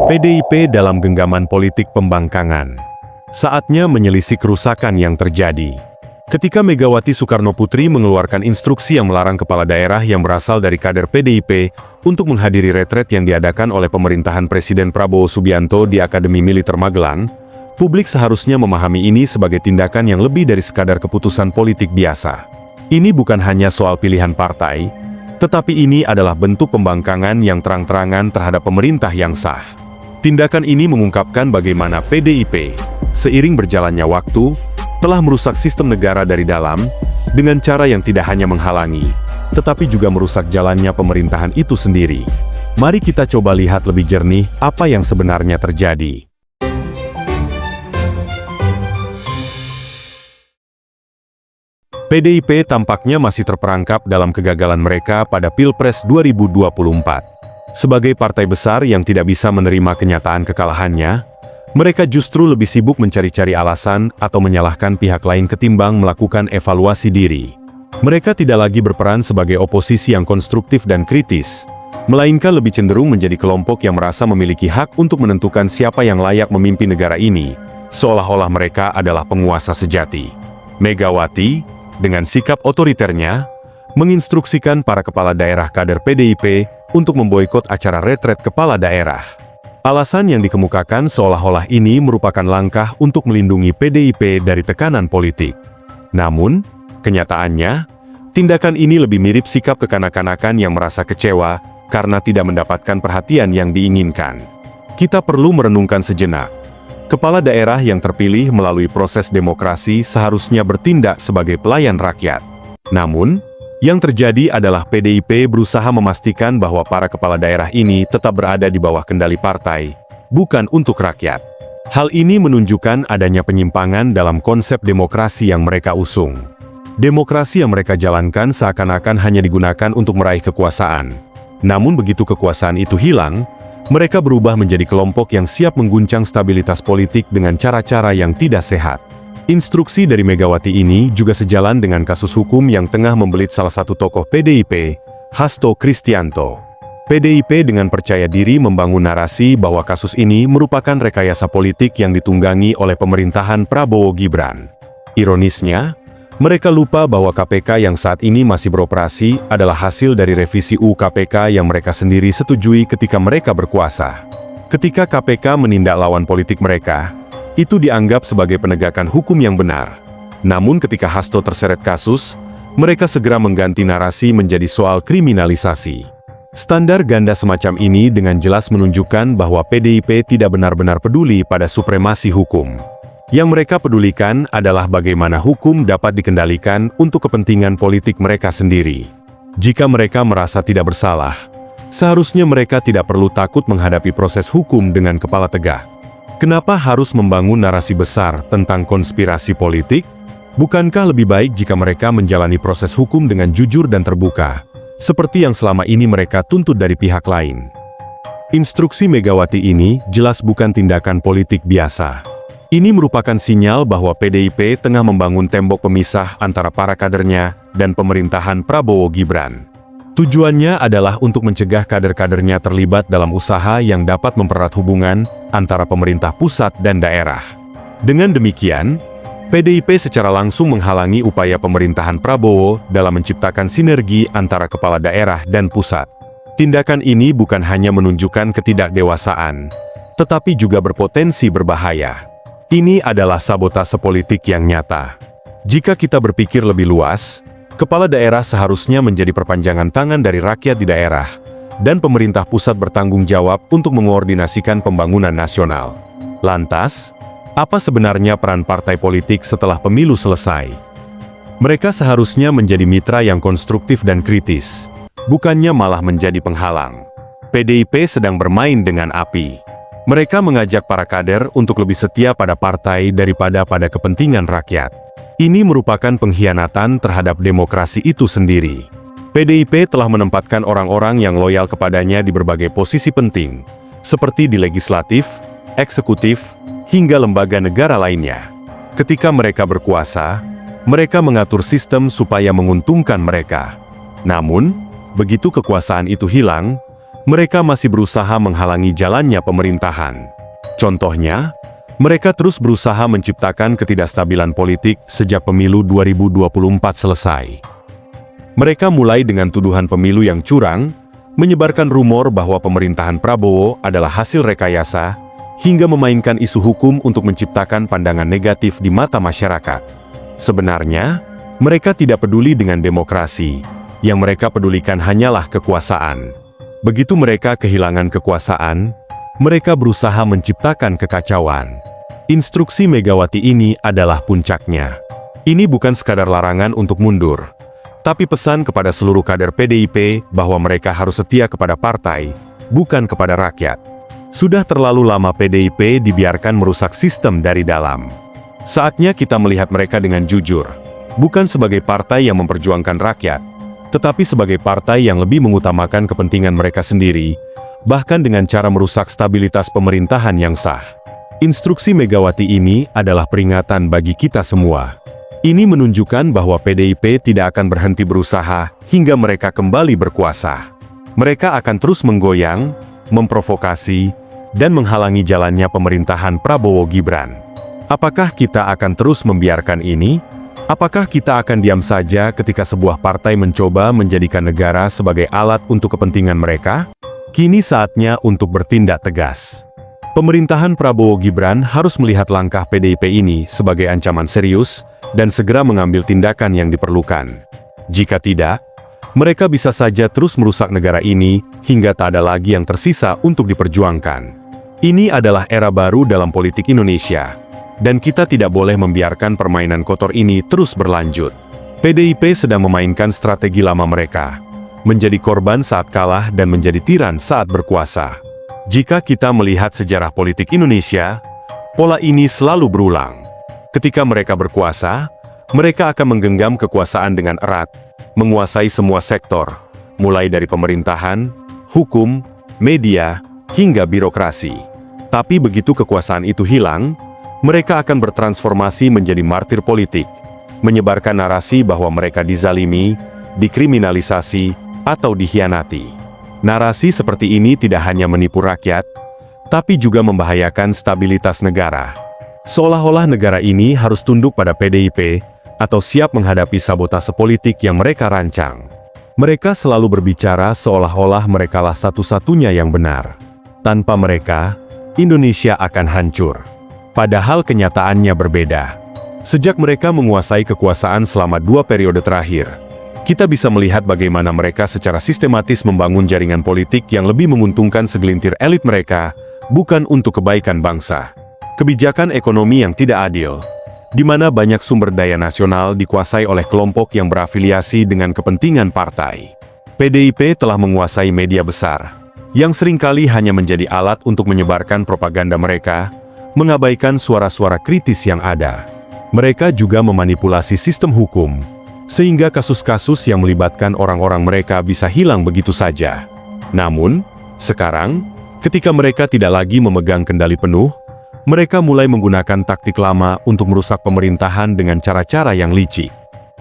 PDIP dalam genggaman politik pembangkangan. Saatnya menyelisih kerusakan yang terjadi. Ketika Megawati Soekarnoputri mengeluarkan instruksi yang melarang kepala daerah yang berasal dari kader PDIP untuk menghadiri retret yang diadakan oleh pemerintahan Presiden Prabowo Subianto di Akademi Militer Magelang, publik seharusnya memahami ini sebagai tindakan yang lebih dari sekadar keputusan politik biasa. Ini bukan hanya soal pilihan partai, tetapi ini adalah bentuk pembangkangan yang terang-terangan terhadap pemerintah yang sah. Tindakan ini mengungkapkan bagaimana PDIP, seiring berjalannya waktu, telah merusak sistem negara dari dalam, dengan cara yang tidak hanya menghalangi, tetapi juga merusak jalannya pemerintahan itu sendiri. Mari kita coba lihat lebih jernih apa yang sebenarnya terjadi. PDIP tampaknya masih terperangkap dalam kegagalan mereka pada Pilpres 2024. Sebagai partai besar yang tidak bisa menerima kenyataan kekalahannya, mereka justru lebih sibuk mencari-cari alasan atau menyalahkan pihak lain ketimbang melakukan evaluasi diri. Mereka tidak lagi berperan sebagai oposisi yang konstruktif dan kritis, melainkan lebih cenderung menjadi kelompok yang merasa memiliki hak untuk menentukan siapa yang layak memimpin negara ini, seolah-olah mereka adalah penguasa sejati. Megawati, dengan sikap otoriternya, menginstruksikan para kepala daerah kader PDIP untuk memboikot acara retret kepala daerah. Alasan yang dikemukakan seolah-olah ini merupakan langkah untuk melindungi PDIP dari tekanan politik. Namun, kenyataannya, tindakan ini lebih mirip sikap kekanak-kanakan yang merasa kecewa karena tidak mendapatkan perhatian yang diinginkan. Kita perlu merenungkan sejenak. Kepala daerah yang terpilih melalui proses demokrasi seharusnya bertindak sebagai pelayan rakyat. Namun, yang terjadi adalah PDIP berusaha memastikan bahwa para kepala daerah ini tetap berada di bawah kendali partai, bukan untuk rakyat. Hal ini menunjukkan adanya penyimpangan dalam konsep demokrasi yang mereka usung. Demokrasi yang mereka jalankan seakan-akan hanya digunakan untuk meraih kekuasaan. Namun begitu kekuasaan itu hilang, mereka berubah menjadi kelompok yang siap mengguncang stabilitas politik dengan cara-cara yang tidak sehat. Instruksi dari Megawati ini juga sejalan dengan kasus hukum yang tengah membelit salah satu tokoh PDIP, Hasto Kristianto. PDIP dengan percaya diri membangun narasi bahwa kasus ini merupakan rekayasa politik yang ditunggangi oleh pemerintahan Prabowo Gibran. Ironisnya, mereka lupa bahwa KPK yang saat ini masih beroperasi adalah hasil dari revisi UU KPK yang mereka sendiri setujui ketika mereka berkuasa. Ketika KPK menindak lawan politik mereka, itu dianggap sebagai penegakan hukum yang benar. Namun ketika Hasto terseret kasus, mereka segera mengganti narasi menjadi soal kriminalisasi. Standar ganda semacam ini dengan jelas menunjukkan bahwa PDIP tidak benar-benar peduli pada supremasi hukum. Yang mereka pedulikan adalah bagaimana hukum dapat dikendalikan untuk kepentingan politik mereka sendiri. Jika mereka merasa tidak bersalah, seharusnya mereka tidak perlu takut menghadapi proses hukum dengan kepala tegak. Kenapa harus membangun narasi besar tentang konspirasi politik? Bukankah lebih baik jika mereka menjalani proses hukum dengan jujur dan terbuka, seperti yang selama ini mereka tuntut dari pihak lain? Instruksi Megawati ini jelas bukan tindakan politik biasa. Ini merupakan sinyal bahwa PDIP tengah membangun tembok pemisah antara para kadernya dan pemerintahan Prabowo Gibran. Tujuannya adalah untuk mencegah kader-kadernya terlibat dalam usaha yang dapat mempererat hubungan antara pemerintah pusat dan daerah. Dengan demikian, PDIP secara langsung menghalangi upaya pemerintahan Prabowo dalam menciptakan sinergi antara kepala daerah dan pusat. Tindakan ini bukan hanya menunjukkan ketidakdewasaan, tetapi juga berpotensi berbahaya. Ini adalah sabotase politik yang nyata. Jika kita berpikir lebih luas, kepala daerah seharusnya menjadi perpanjangan tangan dari rakyat di daerah, dan pemerintah pusat bertanggung jawab untuk mengoordinasikan pembangunan nasional. Lantas, apa sebenarnya peran partai politik setelah pemilu selesai? Mereka seharusnya menjadi mitra yang konstruktif dan kritis, bukannya malah menjadi penghalang. PDIP sedang bermain dengan api. Mereka mengajak para kader untuk lebih setia pada partai daripada pada kepentingan rakyat. Ini merupakan pengkhianatan terhadap demokrasi itu sendiri. PDIP telah menempatkan orang-orang yang loyal kepadanya di berbagai posisi penting, seperti di legislatif, eksekutif, hingga lembaga negara lainnya. Ketika mereka berkuasa, mereka mengatur sistem supaya menguntungkan mereka. Namun, begitu kekuasaan itu hilang, Mereka masih berusaha menghalangi jalannya pemerintahan. Contohnya, mereka terus berusaha menciptakan ketidakstabilan politik sejak pemilu 2024 selesai. Mereka mulai dengan tuduhan pemilu yang curang, menyebarkan rumor bahwa pemerintahan Prabowo adalah hasil rekayasa, hingga memainkan isu hukum untuk menciptakan pandangan negatif di mata masyarakat. Sebenarnya, mereka tidak peduli dengan demokrasi. Yang mereka pedulikan hanyalah kekuasaan. Begitu mereka kehilangan kekuasaan, mereka berusaha menciptakan kekacauan. Instruksi Megawati ini adalah puncaknya. Ini bukan sekadar larangan untuk mundur, tapi pesan kepada seluruh kader PDIP bahwa mereka harus setia kepada partai, bukan kepada rakyat. Sudah terlalu lama PDIP dibiarkan merusak sistem dari dalam. Saatnya kita melihat mereka dengan jujur, bukan sebagai partai yang memperjuangkan rakyat, tetapi sebagai partai yang lebih mengutamakan kepentingan mereka sendiri, bahkan dengan cara merusak stabilitas pemerintahan yang sah. Instruksi Megawati ini adalah peringatan bagi kita semua. Ini menunjukkan bahwa PDIP tidak akan berhenti berusaha hingga mereka kembali berkuasa. Mereka akan terus menggoyang, memprovokasi, dan menghalangi jalannya pemerintahan Prabowo Gibran. Apakah kita akan terus membiarkan ini? Apakah kita akan diam saja ketika sebuah partai mencoba menjadikan negara sebagai alat untuk kepentingan mereka? Kini saatnya untuk bertindak tegas. Pemerintahan Prabowo Gibran harus melihat langkah PDIP ini sebagai ancaman serius dan segera mengambil tindakan yang diperlukan. Jika tidak, mereka bisa saja terus merusak negara ini hingga tak ada lagi yang tersisa untuk diperjuangkan. Ini adalah era baru dalam politik Indonesia, dan kita tidak boleh membiarkan permainan kotor ini terus berlanjut. PDIP sedang memainkan strategi lama mereka, menjadi korban saat kalah dan menjadi tiran saat berkuasa. Jika kita melihat sejarah politik Indonesia, pola ini selalu berulang. Ketika mereka berkuasa, mereka akan menggenggam kekuasaan dengan erat, menguasai semua sektor, mulai dari pemerintahan, hukum, media, hingga birokrasi. Tapi begitu kekuasaan itu hilang, mereka akan bertransformasi menjadi martir politik, menyebarkan narasi bahwa mereka dizalimi, dikriminalisasi, atau dikhianati. Narasi seperti ini tidak hanya menipu rakyat, tapi juga membahayakan stabilitas negara. Seolah-olah negara ini harus tunduk pada PDIP, atau siap menghadapi sabotase politik yang mereka rancang. Mereka selalu berbicara seolah-olah merekalah satu-satunya yang benar. Tanpa mereka, Indonesia akan hancur. Padahal kenyataannya berbeda. Sejak mereka menguasai kekuasaan selama 2 periode terakhir, kita bisa melihat bagaimana mereka secara sistematis membangun jaringan politik yang lebih menguntungkan segelintir elit mereka, bukan untuk kebaikan bangsa. Kebijakan ekonomi yang tidak adil, di mana banyak sumber daya nasional dikuasai oleh kelompok yang berafiliasi dengan kepentingan partai. PDIP telah menguasai media besar, yang seringkali hanya menjadi alat untuk menyebarkan propaganda mereka, mengabaikan suara-suara kritis yang ada. Mereka juga memanipulasi sistem hukum, sehingga kasus-kasus yang melibatkan orang-orang mereka bisa hilang begitu saja. Namun, sekarang, ketika mereka tidak lagi memegang kendali penuh, mereka mulai menggunakan taktik lama untuk merusak pemerintahan dengan cara-cara yang licik.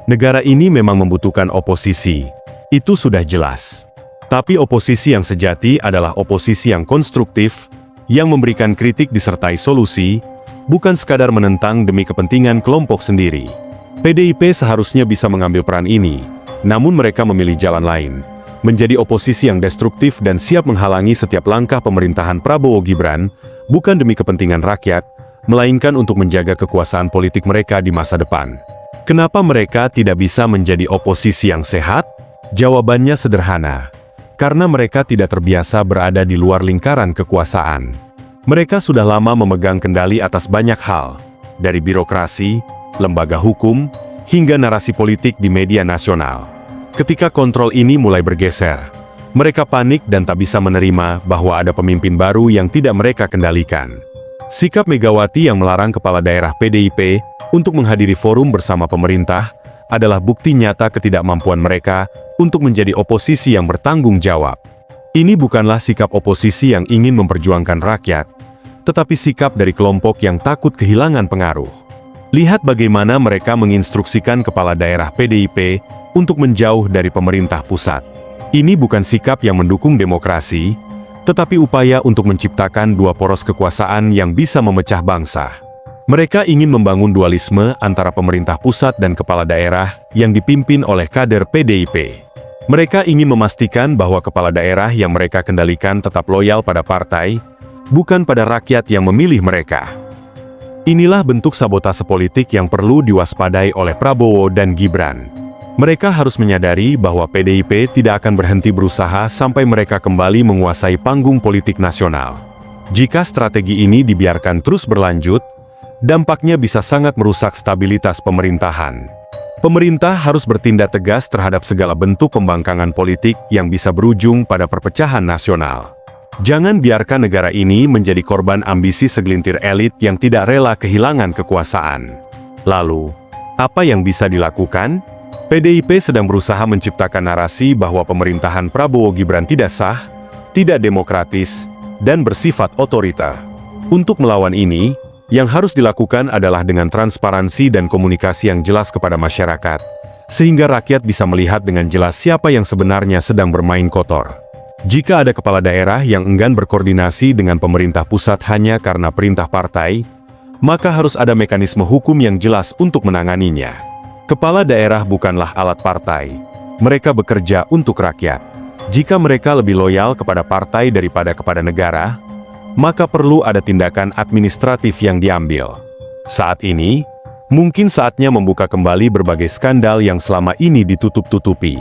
Negara ini memang membutuhkan oposisi, itu sudah jelas. Tapi oposisi yang sejati adalah oposisi yang konstruktif, yang memberikan kritik disertai solusi, bukan sekadar menentang demi kepentingan kelompok sendiri. PDIP seharusnya bisa mengambil peran ini, namun mereka memilih jalan lain, menjadi oposisi yang destruktif dan siap menghalangi setiap langkah pemerintahan Prabowo Gibran, bukan demi kepentingan rakyat, melainkan untuk menjaga kekuasaan politik mereka di masa depan. Kenapa mereka tidak bisa menjadi oposisi yang sehat? Jawabannya sederhana, karena mereka tidak terbiasa berada di luar lingkaran kekuasaan. Mereka sudah lama memegang kendali atas banyak hal, dari birokrasi, lembaga hukum, hingga narasi politik di media nasional. Ketika kontrol ini mulai bergeser, mereka panik dan tak bisa menerima bahwa ada pemimpin baru yang tidak mereka kendalikan. Sikap Megawati yang melarang kepala daerah PDIP untuk menghadiri forum bersama pemerintah adalah bukti nyata ketidakmampuan mereka untuk menjadi oposisi yang bertanggung jawab. Ini bukanlah sikap oposisi yang ingin memperjuangkan rakyat, tetapi sikap dari kelompok yang takut kehilangan pengaruh. Lihat bagaimana mereka menginstruksikan kepala daerah PDIP untuk menjauh dari pemerintah pusat. Ini bukan sikap yang mendukung demokrasi, tetapi upaya untuk menciptakan dua poros kekuasaan yang bisa memecah bangsa. Mereka ingin membangun dualisme antara pemerintah pusat dan kepala daerah yang dipimpin oleh kader PDIP. Mereka ingin memastikan bahwa kepala daerah yang mereka kendalikan tetap loyal pada partai, bukan pada rakyat yang memilih mereka. Inilah bentuk sabotase politik yang perlu diwaspadai oleh Prabowo dan Gibran. Mereka harus menyadari bahwa PDIP tidak akan berhenti berusaha sampai mereka kembali menguasai panggung politik nasional. Jika strategi ini dibiarkan terus berlanjut, dampaknya bisa sangat merusak stabilitas pemerintahan. Pemerintah harus bertindak tegas terhadap segala bentuk pembangkangan politik yang bisa berujung pada perpecahan nasional. Jangan biarkan negara ini menjadi korban ambisi segelintir elit yang tidak rela kehilangan kekuasaan. Lalu, apa yang bisa dilakukan? PDIP sedang berusaha menciptakan narasi bahwa pemerintahan Prabowo Gibran tidak sah, tidak demokratis, dan bersifat otoriter. Untuk melawan ini, yang harus dilakukan adalah dengan transparansi dan komunikasi yang jelas kepada masyarakat, sehingga rakyat bisa melihat dengan jelas siapa yang sebenarnya sedang bermain kotor. Jika ada kepala daerah yang enggan berkoordinasi dengan pemerintah pusat hanya karena perintah partai, maka harus ada mekanisme hukum yang jelas untuk menanganinya. Kepala daerah bukanlah alat partai, mereka bekerja untuk rakyat. Jika mereka lebih loyal kepada partai daripada kepada negara, maka perlu ada tindakan administratif yang diambil. Saat ini, mungkin saatnya membuka kembali berbagai skandal yang selama ini ditutup-tutupi.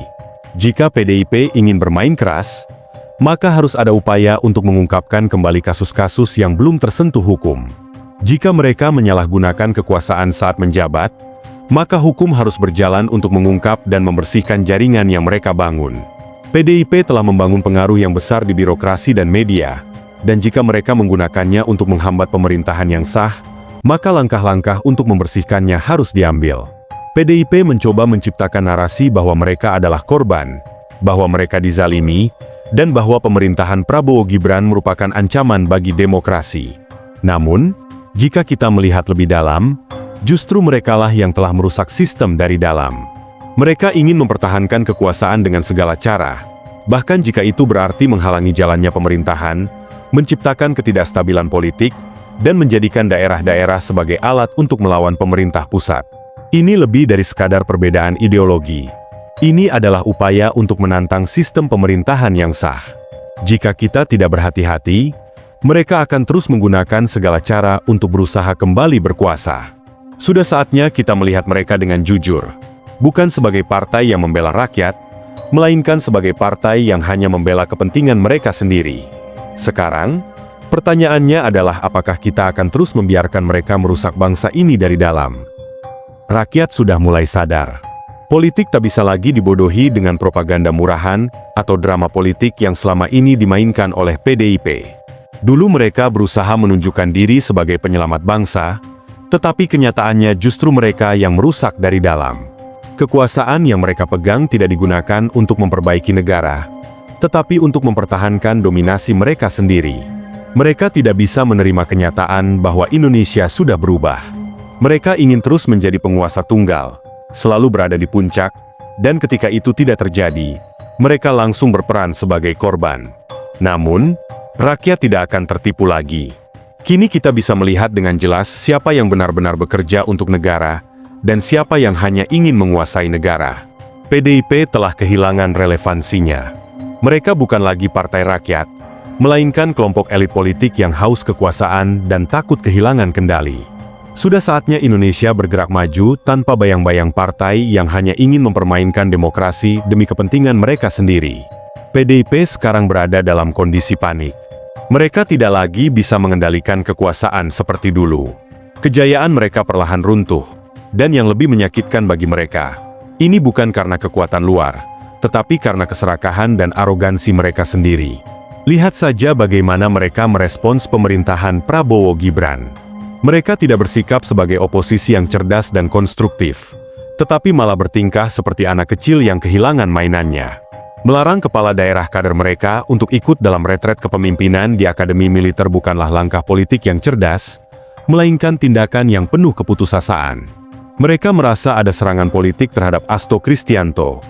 Jika PDIP ingin bermain keras, maka harus ada upaya untuk mengungkapkan kembali kasus-kasus yang belum tersentuh hukum. Jika mereka menyalahgunakan kekuasaan saat menjabat, maka hukum harus berjalan untuk mengungkap dan membersihkan jaringan yang mereka bangun. PDIP telah membangun pengaruh yang besar di birokrasi dan media, dan jika mereka menggunakannya untuk menghambat pemerintahan yang sah, maka langkah-langkah untuk membersihkannya harus diambil. PDIP mencoba menciptakan narasi bahwa mereka adalah korban, bahwa mereka dizalimi, dan bahwa pemerintahan Prabowo Gibran merupakan ancaman bagi demokrasi. Namun, jika kita melihat lebih dalam, justru merekalah yang telah merusak sistem dari dalam. Mereka ingin mempertahankan kekuasaan dengan segala cara, bahkan jika itu berarti menghalangi jalannya pemerintahan, menciptakan ketidakstabilan politik, dan menjadikan daerah-daerah sebagai alat untuk melawan pemerintah pusat. Ini lebih dari sekadar perbedaan ideologi. Ini adalah upaya untuk menantang sistem pemerintahan yang sah. Jika kita tidak berhati-hati, mereka akan terus menggunakan segala cara untuk berusaha kembali berkuasa. Sudah saatnya kita melihat mereka dengan jujur, bukan sebagai partai yang membela rakyat, melainkan sebagai partai yang hanya membela kepentingan mereka sendiri. Sekarang, pertanyaannya adalah apakah kita akan terus membiarkan mereka merusak bangsa ini dari dalam? Rakyat sudah mulai sadar. Politik tak bisa lagi dibodohi dengan propaganda murahan atau drama politik yang selama ini dimainkan oleh PDIP. Dulu mereka berusaha menunjukkan diri sebagai penyelamat bangsa, tetapi kenyataannya justru mereka yang merusak dari dalam. Kekuasaan yang mereka pegang tidak digunakan untuk memperbaiki negara, tetapi untuk mempertahankan dominasi mereka sendiri. Mereka tidak bisa menerima kenyataan bahwa Indonesia sudah berubah. Mereka ingin terus menjadi penguasa tunggal, selalu berada di puncak, dan ketika itu tidak terjadi, mereka langsung berperan sebagai korban. Namun, rakyat tidak akan tertipu lagi. Kini kita bisa melihat dengan jelas siapa yang benar-benar bekerja untuk negara, dan siapa yang hanya ingin menguasai negara. PDIP telah kehilangan relevansinya. Mereka bukan lagi partai rakyat, melainkan kelompok elit politik yang haus kekuasaan dan takut kehilangan kendali. Sudah saatnya Indonesia bergerak maju tanpa bayang-bayang partai yang hanya ingin mempermainkan demokrasi demi kepentingan mereka sendiri. PDIP sekarang berada dalam kondisi panik. Mereka tidak lagi bisa mengendalikan kekuasaan seperti dulu. Kejayaan mereka perlahan runtuh, dan yang lebih menyakitkan bagi mereka, ini bukan karena kekuatan luar, tetapi karena keserakahan dan arogansi mereka sendiri. Lihat saja bagaimana mereka merespons pemerintahan Prabowo Gibran. Mereka tidak bersikap sebagai oposisi yang cerdas dan konstruktif, tetapi malah bertingkah seperti anak kecil yang kehilangan mainannya. Melarang kepala daerah kader mereka untuk ikut dalam retret kepemimpinan di Akademi Militer bukanlah langkah politik yang cerdas, melainkan tindakan yang penuh keputusasaan. Mereka merasa ada serangan politik terhadap Hasto Kristianto,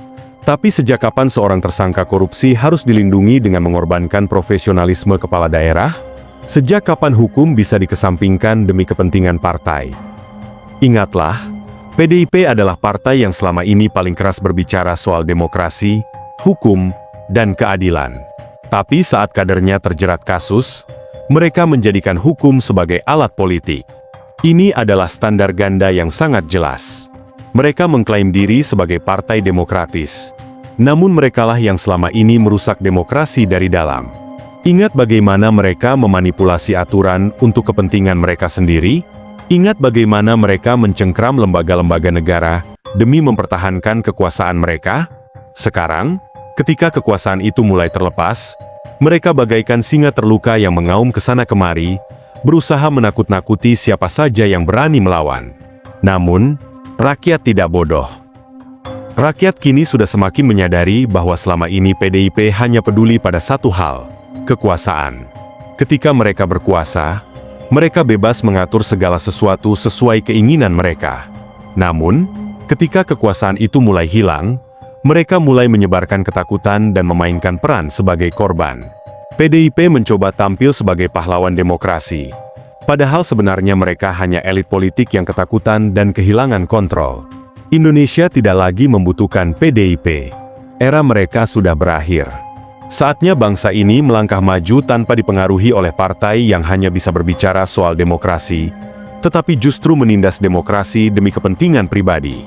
Tapi sejak kapan seorang tersangka korupsi harus dilindungi dengan mengorbankan profesionalisme kepala daerah? Sejak kapan hukum bisa dikesampingkan demi kepentingan partai? Ingatlah, PDIP adalah partai yang selama ini paling keras berbicara soal demokrasi, hukum, dan keadilan. Tapi saat kadernya terjerat kasus, mereka menjadikan hukum sebagai alat politik. Ini adalah standar ganda yang sangat jelas. Mereka mengklaim diri sebagai partai demokratis. Namun merekalah yang selama ini merusak demokrasi dari dalam. Ingat bagaimana mereka memanipulasi aturan untuk kepentingan mereka sendiri? Ingat bagaimana mereka mencengkram lembaga-lembaga negara demi mempertahankan kekuasaan mereka? Sekarang, ketika kekuasaan itu mulai terlepas, mereka bagaikan singa terluka yang mengaum ke sana kemari, berusaha menakut-nakuti siapa saja yang berani melawan. Namun, rakyat tidak bodoh. Rakyat kini sudah semakin menyadari bahwa selama ini PDIP hanya peduli pada satu hal, kekuasaan. Ketika mereka berkuasa, mereka bebas mengatur segala sesuatu sesuai keinginan mereka. Namun, ketika kekuasaan itu mulai hilang, mereka mulai menyebarkan ketakutan dan memainkan peran sebagai korban. PDIP mencoba tampil sebagai pahlawan demokrasi. Padahal sebenarnya mereka hanya elit politik yang ketakutan dan kehilangan kontrol. Indonesia tidak lagi membutuhkan PDIP. Era mereka sudah berakhir. Saatnya bangsa ini melangkah maju tanpa dipengaruhi oleh partai yang hanya bisa berbicara soal demokrasi, tetapi justru menindas demokrasi demi kepentingan pribadi.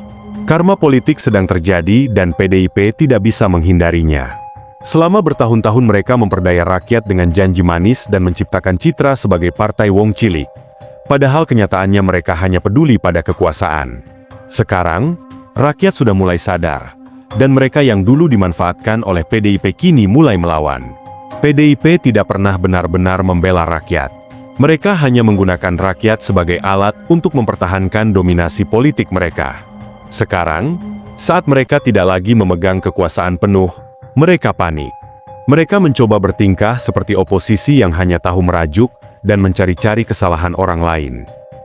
Karma politik sedang terjadi dan PDIP tidak bisa menghindarinya. Selama bertahun-tahun mereka memperdaya rakyat dengan janji manis dan menciptakan citra sebagai partai wong cilik. Padahal kenyataannya mereka hanya peduli pada kekuasaan. Sekarang, rakyat sudah mulai sadar, dan mereka yang dulu dimanfaatkan oleh PDIP kini mulai melawan. PDIP tidak pernah benar-benar membela rakyat. Mereka hanya menggunakan rakyat sebagai alat untuk mempertahankan dominasi politik mereka. Sekarang, saat mereka tidak lagi memegang kekuasaan penuh, mereka panik. Mereka mencoba bertingkah seperti oposisi yang hanya tahu merajuk dan mencari-cari kesalahan orang lain.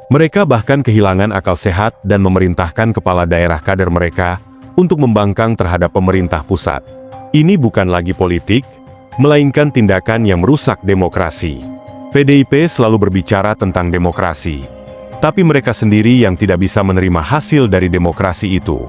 Mereka bahkan kehilangan akal sehat dan memerintahkan kepala daerah kader mereka untuk membangkang terhadap pemerintah pusat. Ini bukan lagi politik, melainkan tindakan yang merusak demokrasi. PDIP selalu berbicara tentang demokrasi, tapi mereka sendiri yang tidak bisa menerima hasil dari demokrasi itu.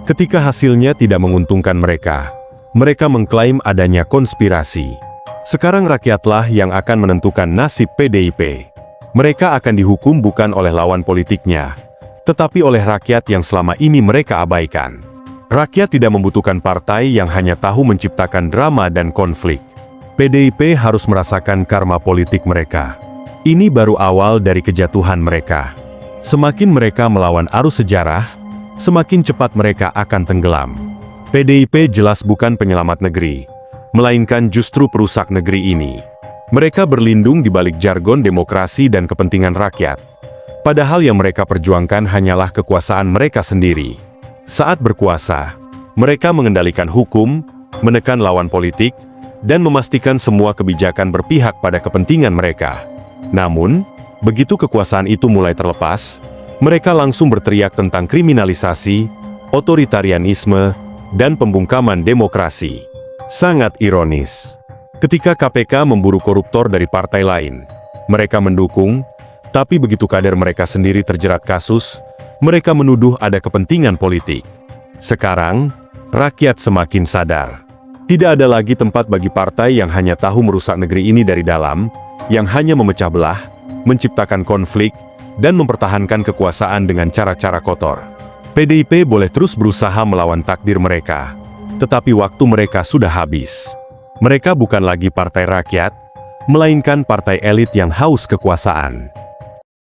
Ketika hasilnya tidak menguntungkan mereka, mereka mengklaim adanya konspirasi. Sekarang rakyatlah yang akan menentukan nasib PDIP. Mereka akan dihukum bukan oleh lawan politiknya, tetapi oleh rakyat yang selama ini mereka abaikan. Rakyat tidak membutuhkan partai yang hanya tahu menciptakan drama dan konflik. PDIP harus merasakan karma politik mereka. Ini baru awal dari kejatuhan mereka. Semakin mereka melawan arus sejarah, semakin cepat mereka akan tenggelam. PDIP jelas bukan penyelamat negeri, melainkan justru perusak negeri ini. Mereka berlindung di balik jargon demokrasi dan kepentingan rakyat. Padahal yang mereka perjuangkan hanyalah kekuasaan mereka sendiri. Saat berkuasa, mereka mengendalikan hukum, menekan lawan politik, dan memastikan semua kebijakan berpihak pada kepentingan mereka. Namun, begitu kekuasaan itu mulai terlepas, mereka langsung berteriak tentang kriminalisasi, otoritarianisme, dan pembungkaman demokrasi. Sangat ironis. Ketika KPK memburu koruptor dari partai lain, mereka mendukung, tapi begitu kader mereka sendiri terjerat kasus, mereka menuduh ada kepentingan politik. Sekarang, rakyat semakin sadar. Tidak ada lagi tempat bagi partai yang hanya tahu merusak negeri ini dari dalam, yang hanya memecah belah, menciptakan konflik, dan mempertahankan kekuasaan dengan cara-cara kotor. PDIP boleh terus berusaha melawan takdir mereka, tetapi waktu mereka sudah habis. Mereka bukan lagi partai rakyat, melainkan partai elit yang haus kekuasaan.